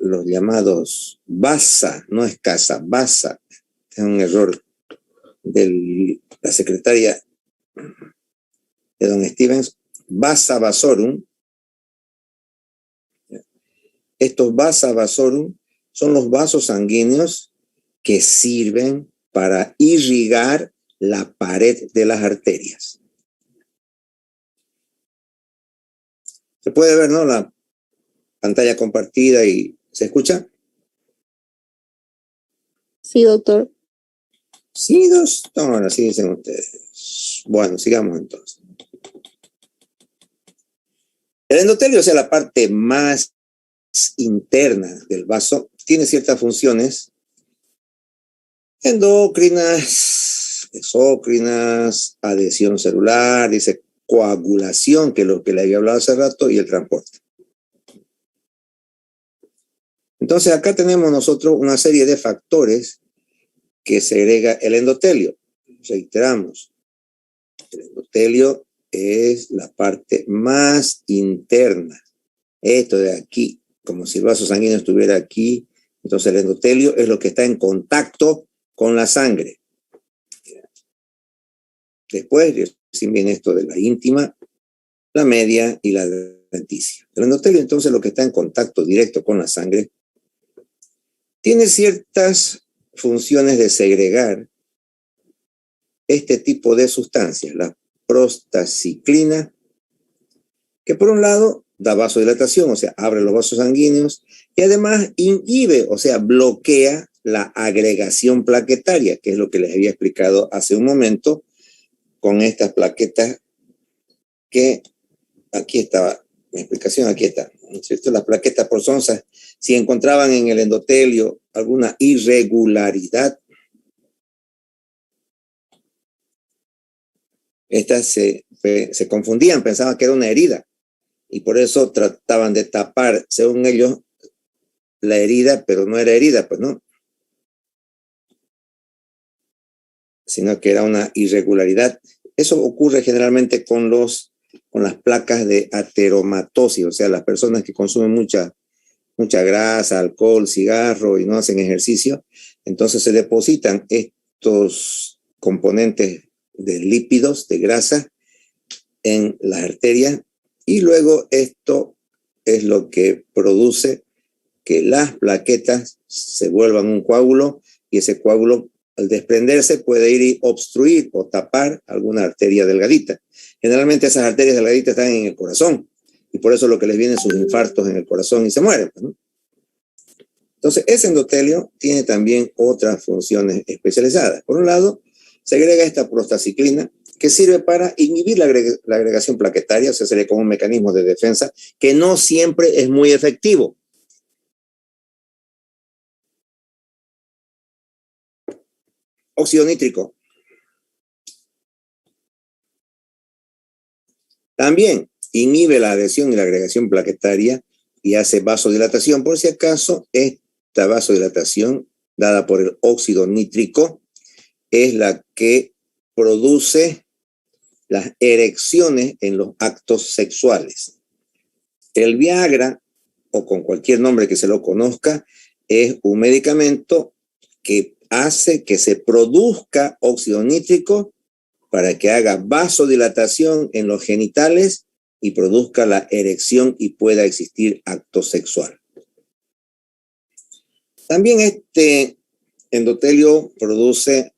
los llamados BASA, no es CASA, BASA. Es un error de la secretaria de don Stevens, Vasa vasorum. Estos vasa vasorum son los vasos sanguíneos que sirven para irrigar la pared de las arterias. Se puede ver, ¿no? La pantalla compartida y ¿se escucha? Sí, doctor. Sí, dos. No, así dicen ustedes. Bueno, sigamos entonces. El endotelio, o sea, la parte más interna del vaso, tiene ciertas funciones endocrinas, exócrinas, adhesión celular, dice coagulación, que es lo que le había hablado hace rato, y el transporte. Entonces acá tenemos nosotros una serie de factores que segrega el endotelio. Reiteramos, el endotelio es la parte más interna. Esto de aquí, como si el vaso sanguíneo estuviera aquí, entonces el endotelio es lo que está en contacto con la sangre. Después recién viene esto de la íntima, la media y la adventicia. El endotelio entonces lo que está en contacto directo con la sangre tiene ciertas funciones de segregar este tipo de sustancias, la prostaciclina, que por un lado da vasodilatación, o sea, abre los vasos sanguíneos, y además inhibe, o sea, bloquea la agregación plaquetaria, que es lo que les había explicado hace un momento, con estas plaquetas que, aquí estaba, mi explicación aquí está, ¿cierto? Las plaquetas por sonza, si encontraban en el endotelio alguna irregularidad, estas se confundían, pensaban que era una herida, y por eso trataban de tapar, según ellos, la herida, pero no era herida, pues no, sino que era una irregularidad. Eso ocurre generalmente con las placas de ateromatosis, o sea, las personas que consumen mucha grasa, alcohol, cigarro y no hacen ejercicio, entonces se depositan estos componentes de lípidos, de grasa, en las arterias, y luego esto es lo que produce que las plaquetas se vuelvan un coágulo, y ese coágulo, al desprenderse, puede ir y obstruir o tapar alguna arteria delgadita. Generalmente esas arterias delgaditas están en el corazón, y por eso lo que les vienen sus infartos en el corazón y se mueren, ¿no? Entonces, ese endotelio tiene también otras funciones especializadas. Por un lado, se agrega esta prostaciclina, que sirve para inhibir la agregación plaquetaria, o sea, sería como un mecanismo de defensa que no siempre es muy efectivo. Óxido nítrico. También inhibe la adhesión y la agregación plaquetaria y hace vasodilatación. Por si acaso, esta vasodilatación dada por el óxido nítrico es la que produce las erecciones en los actos sexuales. El Viagra, o con cualquier nombre que se lo conozca, es un medicamento que hace que se produzca óxido nítrico para que haga vasodilatación en los genitales y produzca la erección y pueda existir acto sexual. También este endotelio produce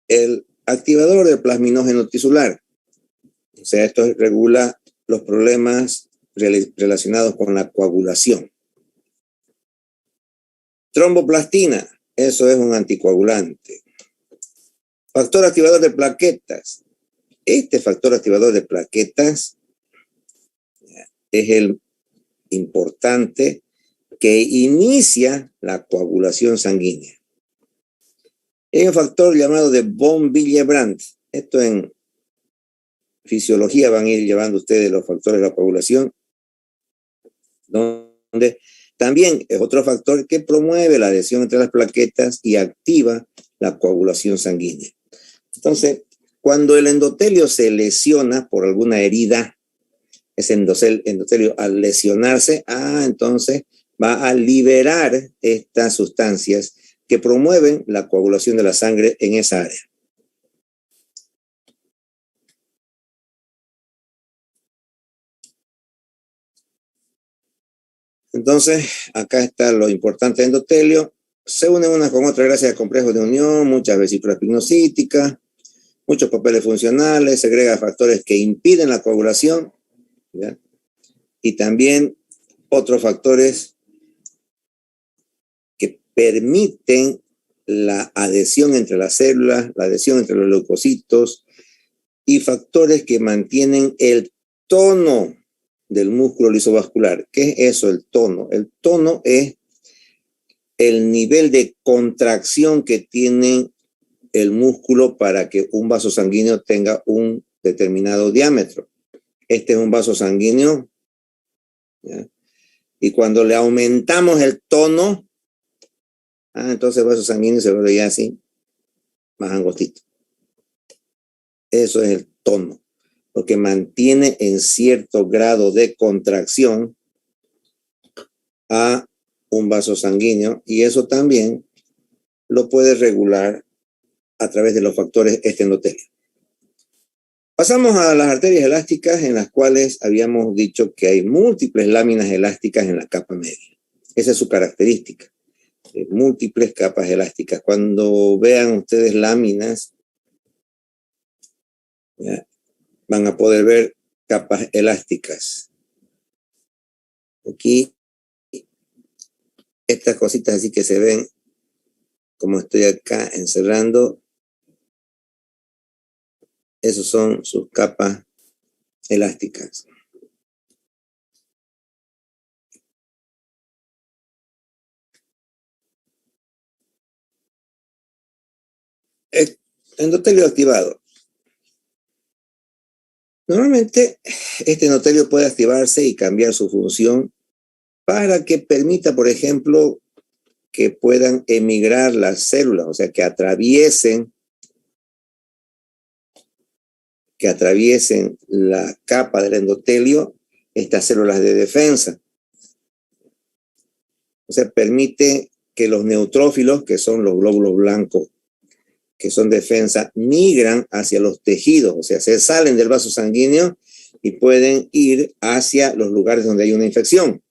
el activador del plasminógeno tisular. O sea, esto regula los problemas relacionados con la coagulación. Tromboplastina, eso es un anticoagulante. Factor activador de plaquetas. Este factor activador de plaquetas es el importante que inicia la coagulación sanguínea. Hay un factor llamado de von Willebrand. Esto en fisiología van a ir llevando ustedes los factores de la coagulación, donde también es otro factor que promueve la adhesión entre las plaquetas y activa la coagulación sanguínea. Entonces, cuando el endotelio se lesiona por alguna herida, ese endotelio al lesionarse, entonces va a liberar estas sustancias que promueven la coagulación de la sangre en esa área. Entonces, acá está lo importante del endotelio. Se unen unas con otras gracias a complejos de unión, muchas vesículas pignocíticas, muchos papeles funcionales, segrega factores que impiden la coagulación, ¿ya? Y también otros factores que permiten la adhesión entre las células, la adhesión entre los leucocitos, y factores que mantienen el tono del músculo lisovascular. ¿Qué es eso, el tono? El tono es el nivel de contracción que tiene el músculo para que un vaso sanguíneo tenga un determinado diámetro. Este es un vaso sanguíneo, ¿ya? Y cuando le aumentamos el tono, entonces el vaso sanguíneo se vuelve ya así, más angostito. Eso es el tono, porque mantiene en cierto grado de contracción a un vaso sanguíneo, y eso también lo puede regular a través de los factores endotelios. Pasamos a las arterias elásticas, en las cuales habíamos dicho que hay múltiples láminas elásticas en la capa media. Esa es su característica, múltiples capas elásticas. Cuando vean ustedes láminas, ¿ya?, van a poder ver capas elásticas. Aquí, estas cositas así que se ven, como estoy acá encerrando, esos son sus capas elásticas. Endotelio activado. Normalmente este endotelio puede activarse y cambiar su función para que permita, por ejemplo, que puedan emigrar las células, o sea, que atraviesen la capa del endotelio estas células de defensa. O sea, permite que los neutrófilos, que son los glóbulos blancos, que son defensa, migran hacia los tejidos, o sea, se salen del vaso sanguíneo y pueden ir hacia los lugares donde hay una infección.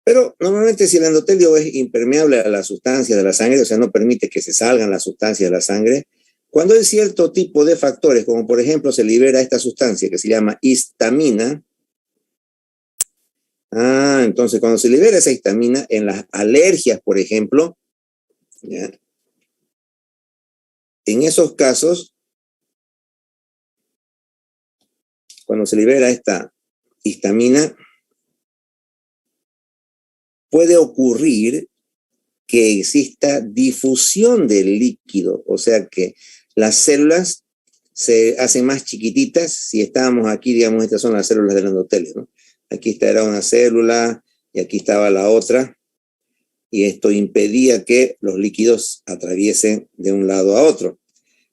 Pero normalmente si el endotelio es impermeable a las sustancias de la sangre, o sea, no permite que se salgan las sustancias de la sangre, cuando hay cierto tipo de factores, como por ejemplo se libera esta sustancia que se llama histamina, entonces cuando se libera esa histamina en las alergias, por ejemplo, ¿ya?, en esos casos, cuando se libera esta histamina, puede ocurrir que exista difusión del líquido, o sea que las células se hacen más chiquititas. Si estábamos aquí, digamos, estas son las células del endotelio, ¿no? Aquí era una célula y aquí estaba la otra, y esto impedía que los líquidos atraviesen de un lado a otro.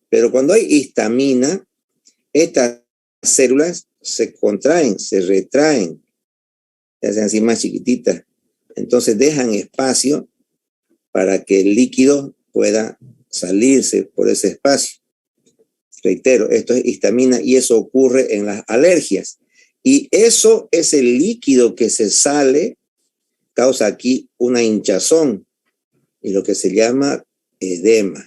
Pero cuando hay histamina, estas células se contraen, se retraen, se hacen así más chiquititas. Entonces dejan espacio para que el líquido pueda salirse por ese espacio. Reitero, esto es histamina y eso ocurre en las alergias. Y eso es el líquido que se sale, causa aquí una hinchazón y lo que se llama edema.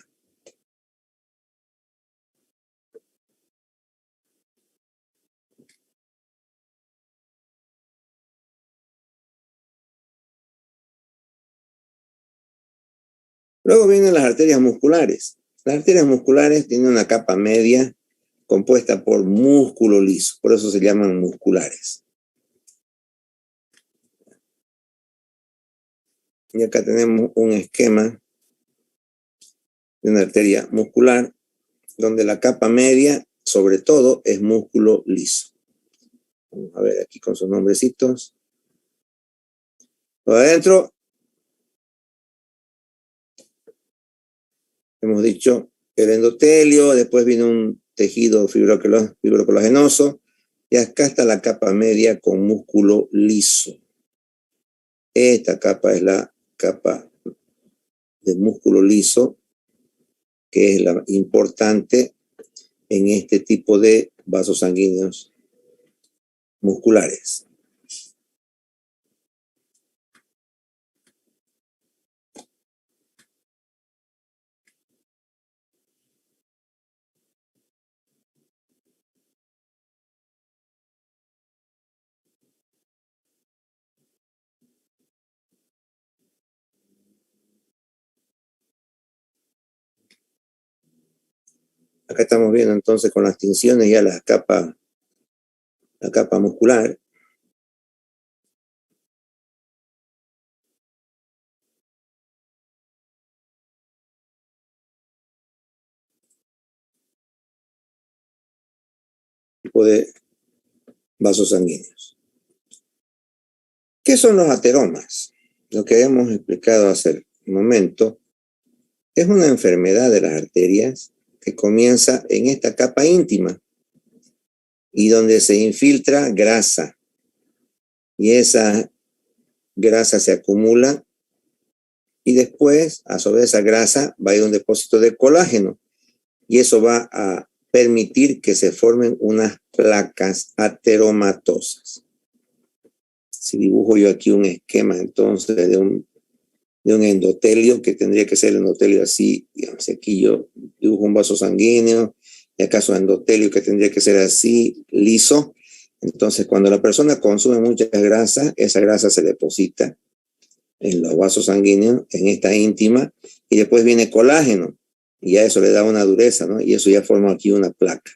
Luego vienen las arterias musculares. Las arterias musculares tienen una capa media compuesta por músculo liso, por eso se llaman musculares. Y acá tenemos un esquema de una arteria muscular donde la capa media, sobre todo, es músculo liso. Vamos a ver aquí con sus nombrecitos. Por adentro, hemos dicho el endotelio, después viene un tejido fibrocolagenoso, Y acá está la capa media con músculo liso. Esta capa es la capa de músculo liso, que es la importante en este tipo de vasos sanguíneos musculares. Acá estamos viendo entonces con las tinciones ya la capa muscular. Tipo de vasos sanguíneos. ¿Qué son los ateromas? Lo que hemos explicado hace un momento es una enfermedad de las arterias que comienza en esta capa íntima y donde se infiltra grasa. Y esa grasa se acumula y después, a sobre esa grasa, va a ir un depósito de colágeno y eso va a permitir que se formen unas placas ateromatosas. Si dibujo yo aquí un esquema entonces de un endotelio, que tendría que ser el endotelio así, digamos, aquí yo dibujo un vaso sanguíneo, y acaso endotelio que tendría que ser así, liso. Entonces, cuando la persona consume mucha grasa, esa grasa se deposita en los vasos sanguíneos, en esta íntima, y después viene colágeno, y a eso le da una dureza, ¿no? Y eso ya forma aquí una placa.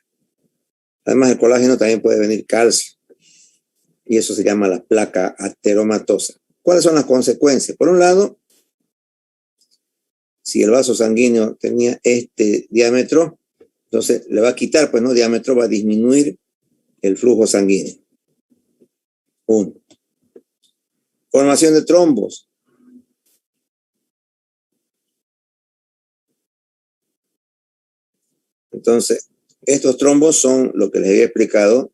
Además, del colágeno también puede venir calcio, y eso se llama la placa ateromatosa. ¿Cuáles son las consecuencias? Por un lado, si el vaso sanguíneo tenía este diámetro, entonces le va a quitar, pues no diámetro, va a disminuir el flujo sanguíneo. 1. Formación de trombos. Entonces, estos trombos son lo que les había explicado,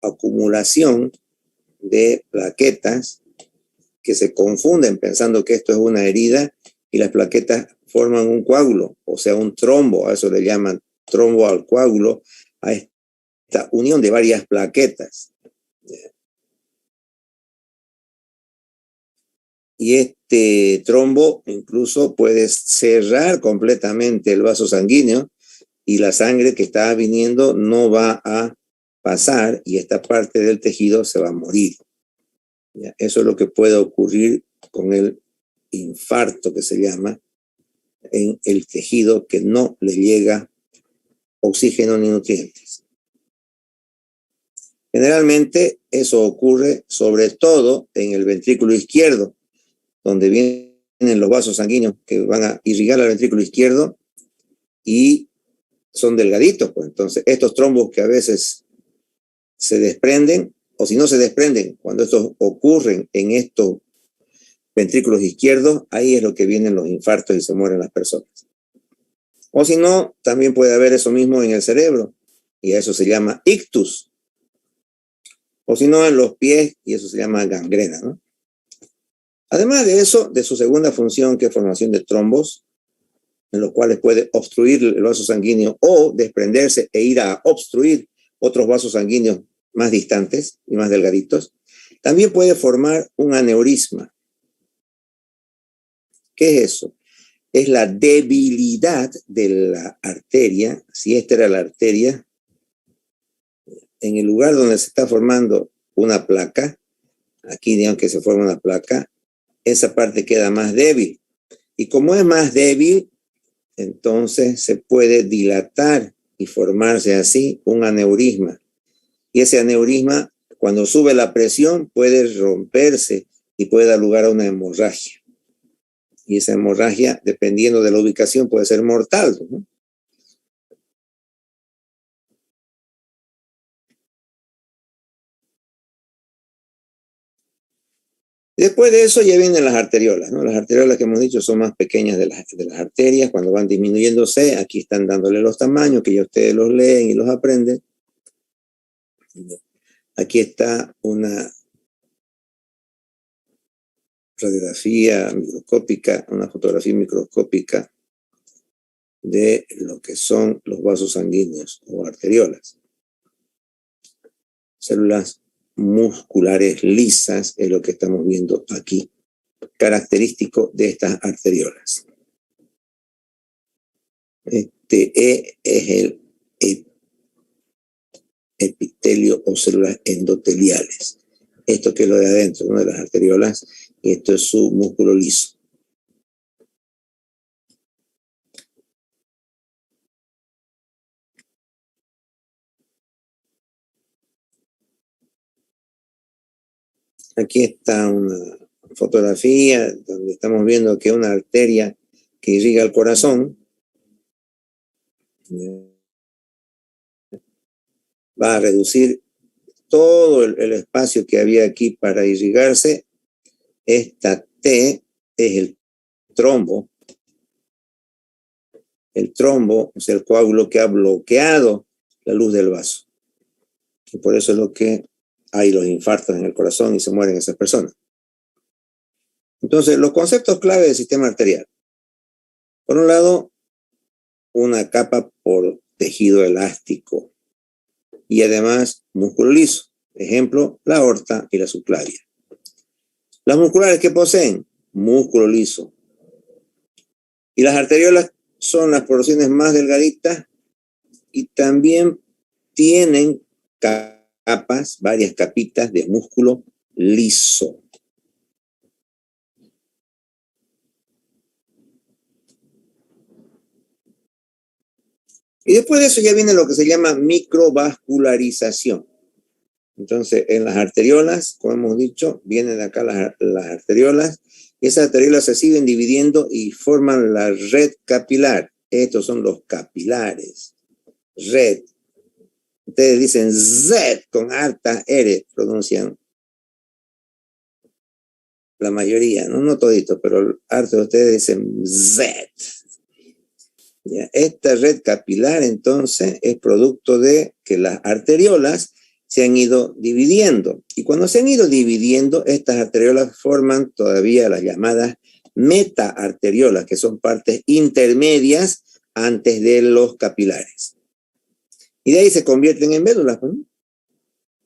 acumulación de plaquetas que se confunden pensando que esto es una herida y las plaquetas forman un coágulo, o sea, un trombo, a eso le llaman trombo al coágulo, a esta unión de varias plaquetas. Y este trombo incluso puede cerrar completamente el vaso sanguíneo y la sangre que está viniendo no va a pasar y esta parte del tejido se va a morir. ¿Ya? Eso es lo que puede ocurrir con el infarto, que se llama, en el tejido que no le llega oxígeno ni nutrientes. Generalmente eso ocurre sobre todo en el ventrículo izquierdo, donde vienen los vasos sanguíneos que van a irrigar al ventrículo izquierdo y son delgaditos, pues. Entonces, estos trombos que a veces se desprenden, o si no se desprenden, cuando estos ocurren en estos ventrículos izquierdos, ahí es lo que vienen los infartos y se mueren las personas. O si no, también puede haber eso mismo en el cerebro, y a eso se llama ictus. O si no, en los pies, y eso se llama gangrena, ¿no? Además de eso, de su segunda función, que es formación de trombos, en los cuales puede obstruir el vaso sanguíneo o desprenderse e ir a obstruir otros vasos sanguíneos más distantes y más delgaditos, también puede formar un aneurisma. ¿Qué es eso? Es la debilidad de la arteria. Si esta era la arteria, en el lugar donde se está formando una placa, aquí digamos que se forma una placa, esa parte queda más débil. Y como es más débil, entonces se puede dilatar y formarse así un aneurisma. Y ese aneurisma, cuando sube la presión, puede romperse y puede dar lugar a una hemorragia. Y esa hemorragia, dependiendo de la ubicación, puede ser mortal, ¿no? Después de eso ya vienen las arteriolas, ¿no? Las arteriolas que hemos dicho son más pequeñas de las arterias. Cuando van disminuyéndose, aquí están dándole los tamaños, que ya ustedes los leen y los aprenden. Aquí está una radiografía microscópica, una fotografía microscópica de lo que son los vasos sanguíneos o arteriolas. Células musculares lisas es lo que estamos viendo aquí, característico de estas arteriolas. Este es el epitelio o células endoteliales. Esto que es lo de adentro, ¿no? De las arteriolas, y esto es su músculo liso. Aquí está una fotografía donde estamos viendo que una arteria que irriga el corazón va a reducir todo el espacio que había aquí para irrigarse. Esta T es el trombo, o sea, el coágulo que ha bloqueado la luz del vaso. Y por eso es lo que hay los infartos en el corazón y se mueren esas personas. Entonces, los conceptos clave del sistema arterial. Por un lado, una capa por tejido elástico y además músculo liso. Ejemplo, la aorta y la subclavia. Las musculares que poseen músculo liso y las arteriolas son las porciones más delgaditas y también tienen capas, varias capitas de músculo liso. Y después de eso ya viene lo que se llama microvascularización. Entonces, en las arteriolas, como hemos dicho, vienen de acá las arteriolas, y esas arteriolas se siguen dividiendo y forman la red capilar. Estos son los capilares. Red. Ustedes dicen Z con harta R, pronuncian la mayoría, no todito, pero harto de ustedes dicen Z. Ya, esta red capilar entonces es producto de que las arteriolas se han ido dividiendo. Y cuando se han ido dividiendo, estas arteriolas forman todavía las llamadas metaarteriolas, que son partes intermedias antes de los capilares. Y de ahí se convierten en vénulas, ¿no?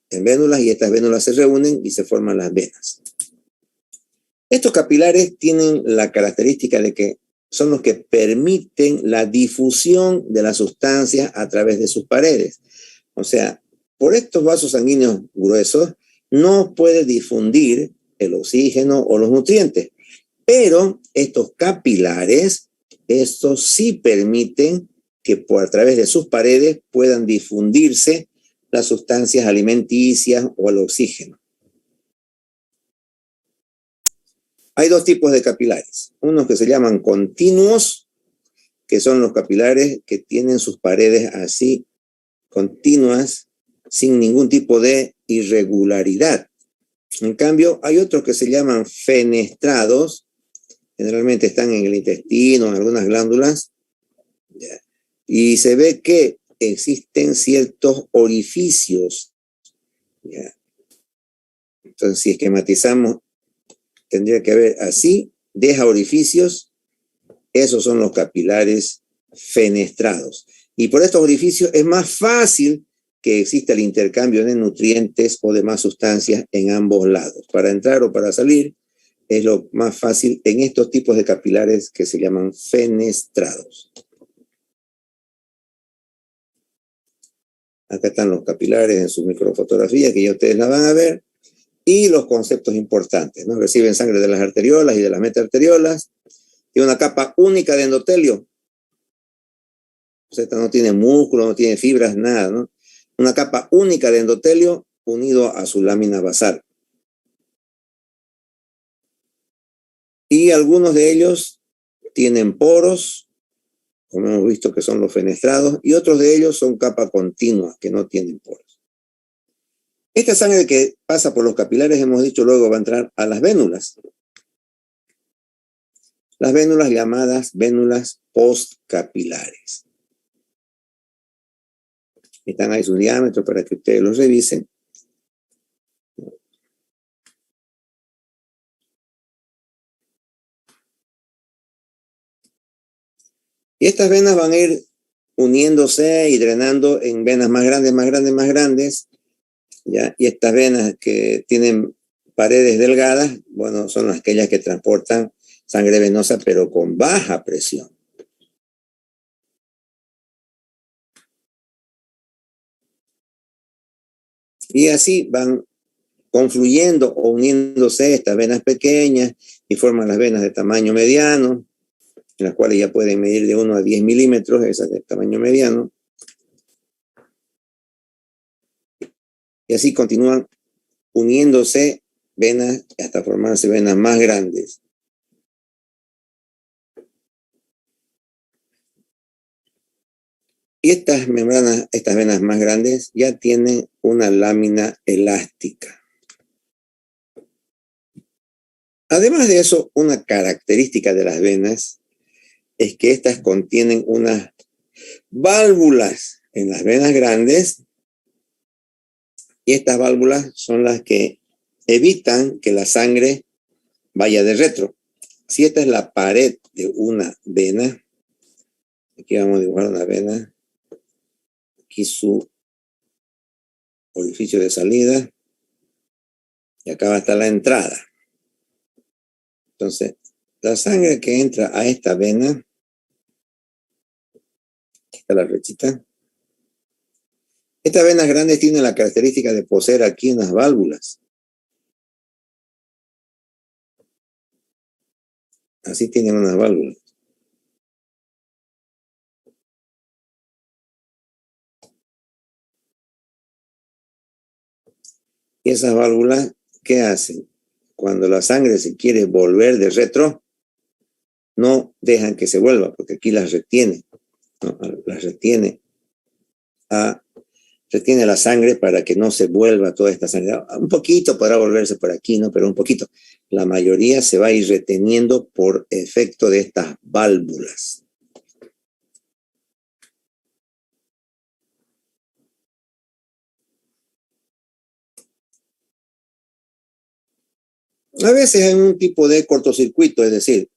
En vénulas, y estas vénulas se reúnen y se forman las venas. Estos capilares tienen la característica de que son los que permiten la difusión de las sustancias a través de sus paredes. O sea, por estos vasos sanguíneos gruesos no puede difundir el oxígeno o los nutrientes, pero estos capilares, estos sí permiten que a través de sus paredes puedan difundirse las sustancias alimenticias o el oxígeno. Hay dos tipos de capilares, unos que se llaman continuos, que son los capilares que tienen sus paredes así continuas, sin ningún tipo de irregularidad. En cambio, hay otros que se llaman fenestrados, generalmente están en el intestino, en algunas glándulas, ¿ya? Y se ve que existen ciertos orificios, ¿ya? Entonces, si esquematizamos, tendría que haber así, deja orificios, esos son los capilares fenestrados. Y por estos orificios es más fácil que exista el intercambio de nutrientes o demás sustancias en ambos lados. Para entrar o para salir es lo más fácil en estos tipos de capilares que se llaman fenestrados. Acá están los capilares en su microfotografía, que ya ustedes la van a ver. Y los conceptos importantes, ¿no? Reciben sangre de las arteriolas y de las metaarteriolas. Tiene una capa única de endotelio. O sea, esta no tiene músculo, no tiene fibras, nada, ¿no? Una capa única de endotelio unido a su lámina basal. Y algunos de ellos tienen poros, como hemos visto que son los fenestrados, y otros de ellos son capa continua, que no tienen poros. Esta sangre que pasa por los capilares, hemos dicho, luego va a entrar a las vénulas. Las vénulas llamadas vénulas postcapilares. Están ahí sus diámetros para que ustedes los revisen. Y estas venas van a ir uniéndose y drenando en venas más grandes, más grandes, más grandes, ¿ya? Y estas venas que tienen paredes delgadas, bueno, son aquellas que transportan sangre venosa, pero con baja presión. Y así van confluyendo o uniéndose estas venas pequeñas y forman las venas de tamaño mediano, en las cuales ya pueden medir de 1 a 10 milímetros, esas de tamaño mediano. Y así continúan uniéndose venas hasta formarse venas más grandes. Y estas membranas, estas venas más grandes, ya tienen una lámina elástica. Además de eso, una característica de las venas es que estas contienen unas válvulas en las venas grandes, y estas válvulas son las que evitan que la sangre vaya de retro. Si esta es la pared de una vena, aquí vamos a dibujar una vena, aquí su orificio de salida, y acá va a estar la entrada. Entonces, la sangre que entra a esta vena, está la flechita. Estas venas grandes tienen la característica de poseer aquí unas válvulas. Así tienen unas válvulas. Y esas válvulas, ¿qué hacen? Cuando la sangre se quiere volver de retro, no dejan que se vuelva, porque aquí las retiene, ¿no? Las retiene retiene la sangre para que no se vuelva toda esta sangre. Un poquito podrá volverse por aquí, ¿no? Pero un poquito. La mayoría se va a ir reteniendo por efecto de estas válvulas. A veces hay un tipo de cortocircuito, es decir,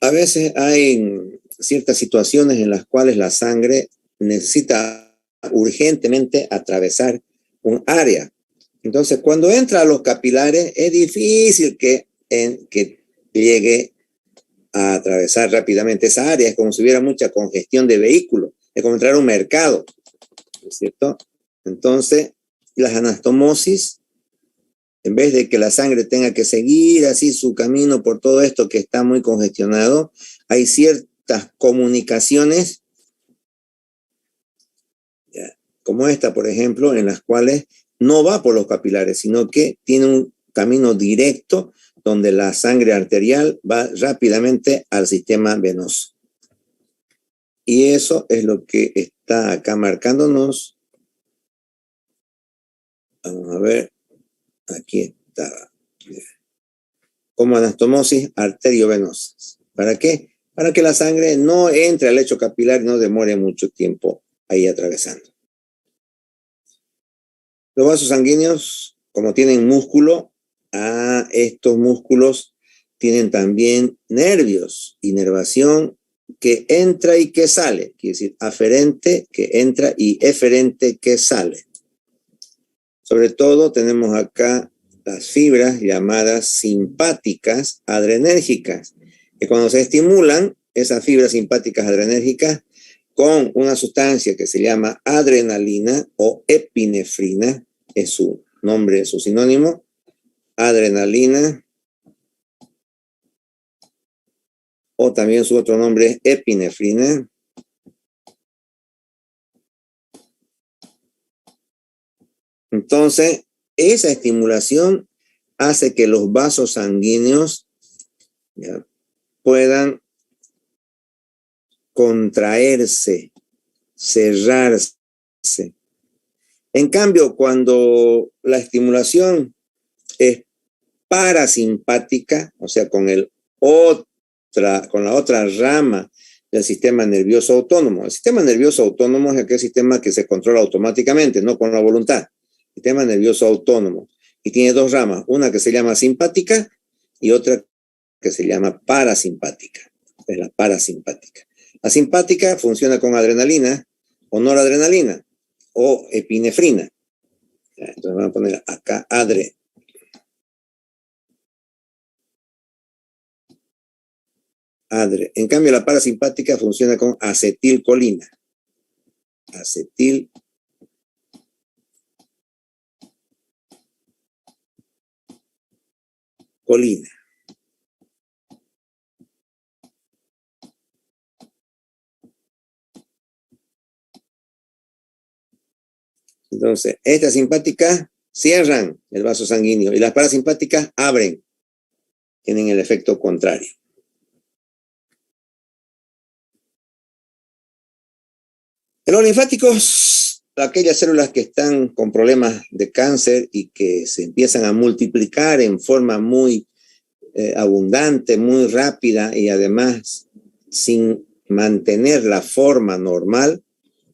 a veces hay ciertas situaciones en las cuales la sangre necesita urgentemente atravesar un área. Entonces, cuando entra a los capilares, es difícil que llegue a atravesar rápidamente esa área. Es como si hubiera mucha congestión de vehículos. Es como entrar a un mercado, ¿no es cierto? Entonces, las anastomosis, en vez de que la sangre tenga que seguir así su camino por todo esto que está muy congestionado, hay ciertas comunicaciones, ya, como esta, por ejemplo, en las cuales no va por los capilares, sino que tiene un camino directo donde la sangre arterial va rápidamente al sistema venoso. Y eso es lo que está acá marcándonos. Vamos a ver, aquí está. Como anastomosis arteriovenosas. ¿Para qué? Para que la sangre no entre al lecho capilar y no demore mucho tiempo ahí atravesando. Los vasos sanguíneos, como tienen músculo, estos músculos tienen también nervios, inervación que entra y que sale, quiere decir aferente que entra y eferente que sale. Sobre todo tenemos acá las fibras llamadas simpáticas adrenérgicas, que cuando se estimulan esas fibras simpáticas adrenérgicas con una sustancia que se llama adrenalina o epinefrina, es su nombre, su sinónimo, adrenalina, o también su otro nombre es epinefrina. Entonces, esa estimulación hace que los vasos sanguíneos, ¿ya?, puedan contraerse, cerrarse. En cambio, cuando la estimulación es parasimpática, o sea, con la otra rama del sistema nervioso autónomo. El sistema nervioso autónomo es aquel sistema que se controla automáticamente, no con la voluntad. Sistema nervioso autónomo. Y tiene dos ramas, una que se llama simpática y otra que se llama parasimpática. Es la parasimpática. La simpática funciona con adrenalina o noradrenalina o epinefrina. Entonces vamos a poner acá adre. En cambio, la parasimpática funciona con acetilcolina. Acetilcolina. Entonces, estas simpáticas cierran el vaso sanguíneo y las parasimpáticas abren. Tienen el efecto contrario. En los linfáticos, aquellas células que están con problemas de cáncer y que se empiezan a multiplicar en forma muy abundante, muy rápida y además sin mantener la forma normal,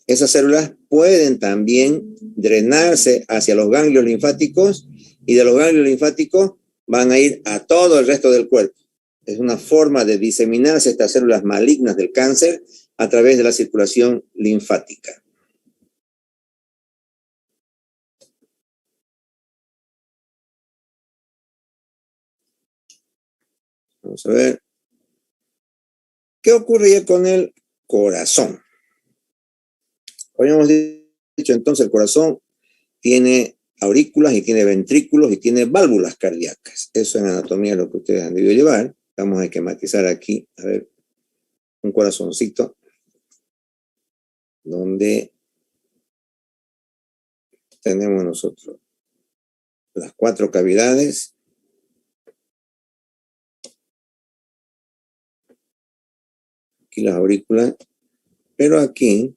esas células pueden también drenarse hacia los ganglios linfáticos y de los ganglios linfáticos van a ir a todo el resto del cuerpo. Es una forma de diseminarse estas células malignas del cáncer a través de la circulación linfática. Vamos a ver. ¿Qué ocurre ya con el corazón? Habíamos dicho entonces, el corazón tiene aurículas y tiene ventrículos y tiene válvulas cardíacas. Eso en anatomía es lo que ustedes han debido llevar. Vamos a esquematizar aquí, a ver, un corazoncito donde tenemos nosotros las 4 cavidades. Aquí las aurículas, pero aquí,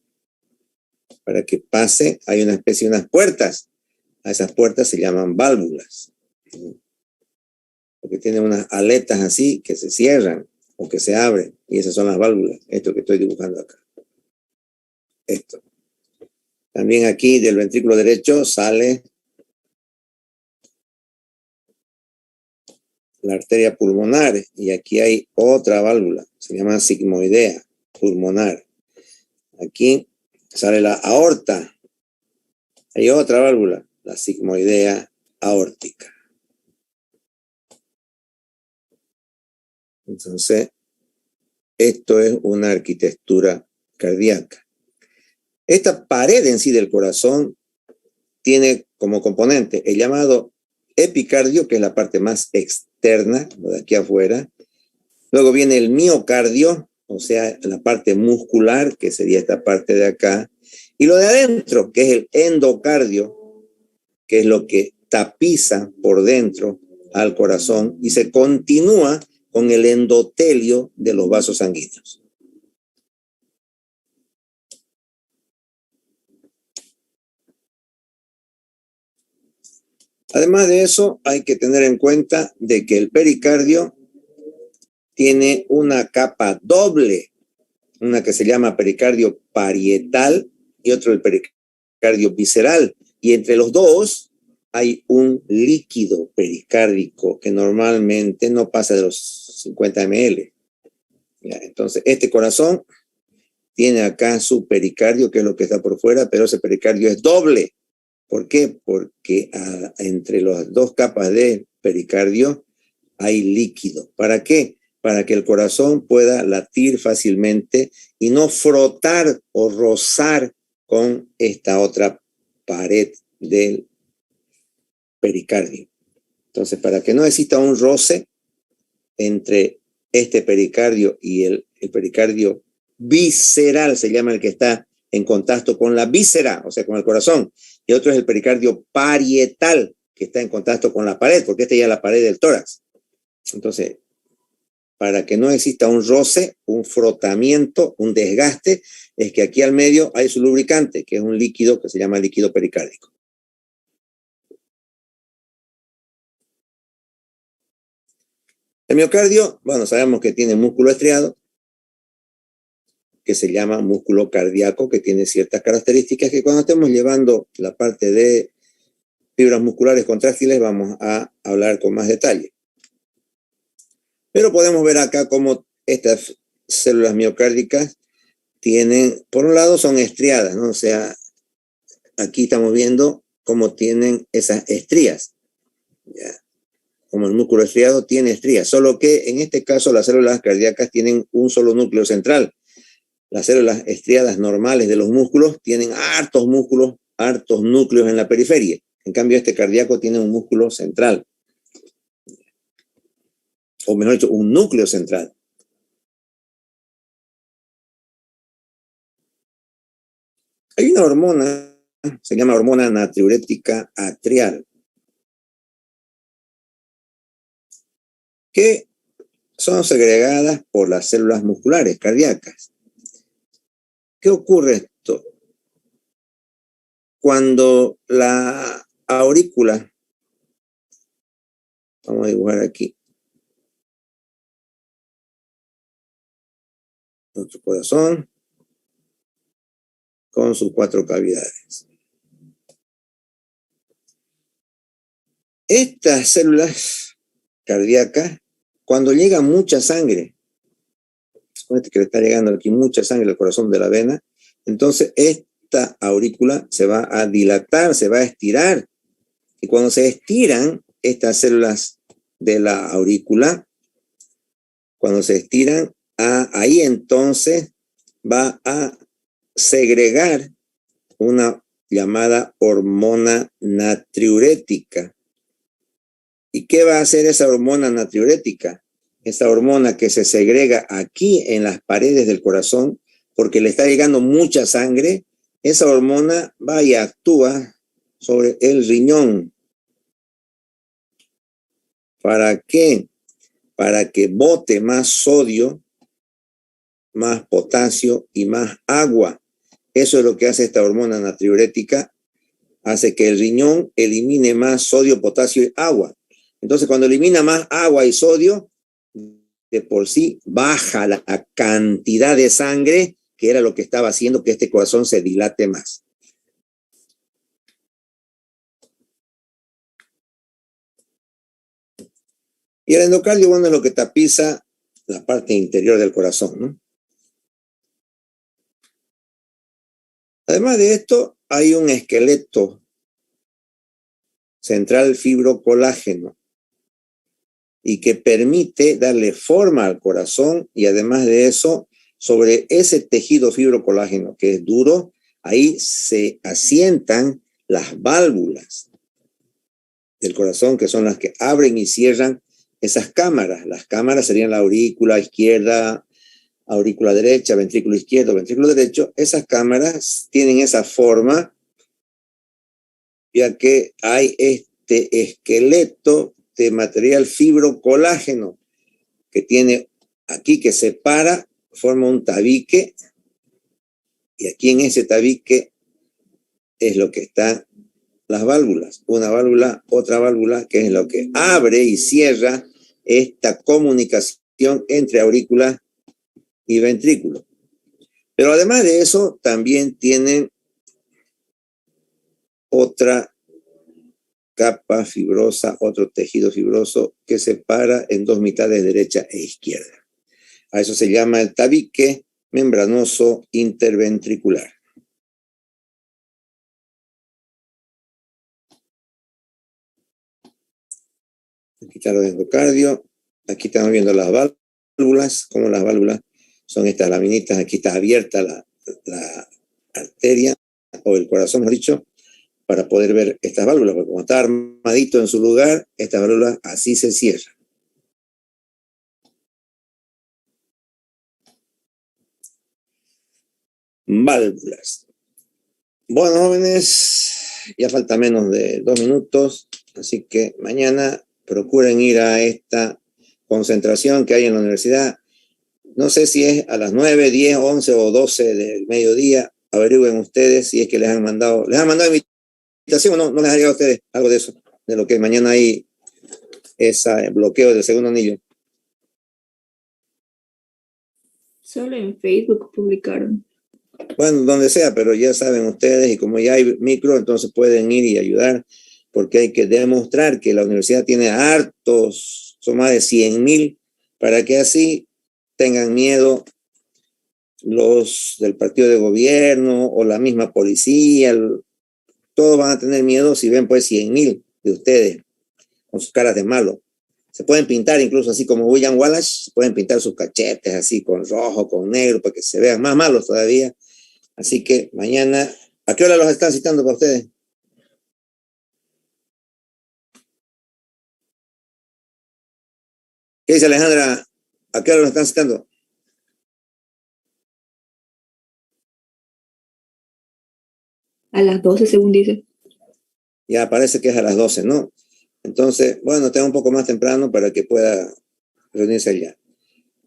para que pase, hay una especie de unas puertas. A esas puertas se llaman válvulas, porque tienen unas aletas así que se cierran o que se abren, y esas son las válvulas, esto que estoy dibujando acá. Esto. También aquí del ventrículo derecho sale la arteria pulmonar, y aquí hay otra válvula, se llama sigmoidea pulmonar. Aquí sale la aorta, hay otra válvula, la sigmoidea aórtica. Entonces, esto es una arquitectura cardíaca. Esta pared en sí del corazón tiene como componente el llamado epicardio, que es la parte más externa, de aquí afuera. Luego viene el miocardio, o sea, la parte muscular, que sería esta parte de acá. Y lo de adentro, que es el endocardio, que es lo que tapiza por dentro al corazón y se continúa con el endotelio de los vasos sanguíneos. Además de eso, hay que tener en cuenta de que el pericardio tiene una capa doble, una que se llama pericardio parietal y otro el pericardio visceral. Y entre los dos hay un líquido pericárdico que normalmente no pasa de los 50 ml. Entonces, este corazón tiene acá su pericardio, que es lo que está por fuera, pero ese pericardio es doble. ¿Por qué? Porque entre las dos capas de pericardio hay líquido. ¿Para qué? Para que el corazón pueda latir fácilmente y no frotar o rozar con esta otra pared del pericardio. Entonces, para que no exista un roce entre este pericardio y el pericardio visceral, se llama el que está en contacto con la víscera, o sea, con el corazón, y otro es el pericardio parietal, que está en contacto con la pared, porque esta ya es la pared del tórax. Entonces, para que no exista un roce, un frotamiento, un desgaste, es que aquí al medio hay su lubricante, que es un líquido que se llama líquido pericárdico. El miocardio, bueno, sabemos que tiene músculo estriado, que se llama músculo cardíaco, que tiene ciertas características que cuando estemos llevando la parte de fibras musculares contráctiles vamos a hablar con más detalle. Pero podemos ver acá cómo estas células miocárdicas tienen, por un lado son estriadas, ¿no? O sea, aquí estamos viendo cómo tienen esas estrías, ¿ya? Como el músculo estriado tiene estrías, solo que en este caso las células cardíacas tienen un solo núcleo central. Las células estriadas normales de los músculos tienen hartos músculos, hartos núcleos en la periferia. En cambio, este cardíaco tiene un músculo central, o mejor dicho, un núcleo central. Hay una hormona, se llama hormona natriurética atrial, que son segregadas por las células musculares cardíacas. ¿Qué ocurre esto? Cuando la aurícula, vamos a dibujar aquí, nuestro corazón con sus 4 cavidades. Estas células cardíacas, cuando llega mucha sangre, suponete que le está llegando aquí mucha sangre al corazón de la vena, entonces esta aurícula se va a dilatar, se va a estirar. Y cuando se estiran estas células de la aurícula, cuando se estiran, ahí entonces va a segregar una llamada hormona natriurética. ¿Y qué va a hacer esa hormona natriurética? Esa hormona que se segrega aquí en las paredes del corazón porque le está llegando mucha sangre, esa hormona va y actúa sobre el riñón. ¿Para qué? Para que bote más sodio, más potasio y más agua. Eso es lo que hace esta hormona natriurética, hace que el riñón elimine más sodio, potasio y agua. Entonces, cuando elimina más agua y sodio, de por sí baja la cantidad de sangre, que era lo que estaba haciendo que este corazón se dilate más. Y el endocardio, bueno, es lo que tapiza la parte interior del corazón, ¿no? Además de esto, hay un esqueleto central fibrocolágeno y que permite darle forma al corazón, y además de eso, sobre ese tejido fibrocolágeno que es duro, ahí se asientan las válvulas del corazón, que son las que abren y cierran esas cámaras. Las cámaras serían la aurícula izquierda, aurícula derecha, ventrículo izquierdo, ventrículo derecho. Esas cámaras tienen esa forma, ya que hay este esqueleto de material fibrocolágeno que tiene aquí, que separa, forma un tabique, y aquí en ese tabique es lo que están las válvulas, una válvula, otra válvula, que es lo que abre y cierra esta comunicación entre aurícula y ventrículo. Pero además de eso, también tienen otra capa fibrosa, otro tejido fibroso que separa en 2 mitades, derecha e izquierda. A eso se llama el tabique membranoso interventricular. Aquí está el endocardio, aquí estamos viendo las válvulas, como las válvulas son estas laminitas, aquí está abierta la arteria o el corazón, mejor dicho, para poder ver estas válvulas, porque como está armadito en su lugar, estas válvulas así se cierran. Válvulas. Bueno, jóvenes, ya falta menos de 2 minutos, así que mañana procuren ir a esta concentración que hay en la universidad. No sé si es a las 9, 10, 11 o 12 del mediodía. Averigüen ustedes si es que les han mandado invitación o no les ha llegado a ustedes algo de eso, de lo que mañana hay ese bloqueo del segundo anillo. Solo en Facebook publicaron. Bueno, donde sea, pero ya saben ustedes, y como ya hay micro, entonces pueden ir y ayudar, porque hay que demostrar que la universidad tiene hartos, son más de 100,000, para que así tengan miedo los del partido de gobierno o la misma policía, todos van a tener miedo si ven pues 100,000 de ustedes con sus caras de malo. Se pueden pintar incluso así como William Wallace, pueden pintar sus cachetes así con rojo, con negro, para que se vean más malos todavía. Así que mañana, ¿a qué hora los están citando para ustedes? ¿Qué dice Alejandra? ¿A qué hora los están citando? A las 12, según dice. Ya parece que es a las 12, ¿no? Entonces, bueno, tenga un poco más temprano para que pueda reunirse allá.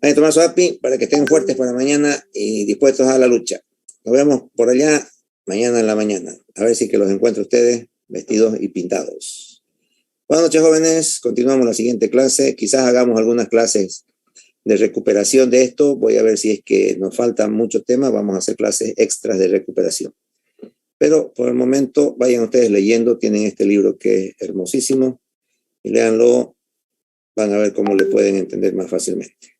Hay que tomar su API para que estén fuertes para mañana y dispuestos a la lucha. Nos vemos por allá mañana en la mañana. A ver si que los encuentro ustedes vestidos y pintados. Buenas noches, jóvenes. Continuamos la siguiente clase. Quizás hagamos algunas clases de recuperación de esto. Voy a ver si es que nos faltan muchos temas. Vamos a hacer clases extras de recuperación. Pero por el momento vayan ustedes leyendo. Tienen este libro que es hermosísimo. Y léanlo. Van a ver cómo le pueden entender más fácilmente.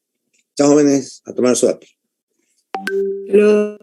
Chao, jóvenes. A tomar su API. Pero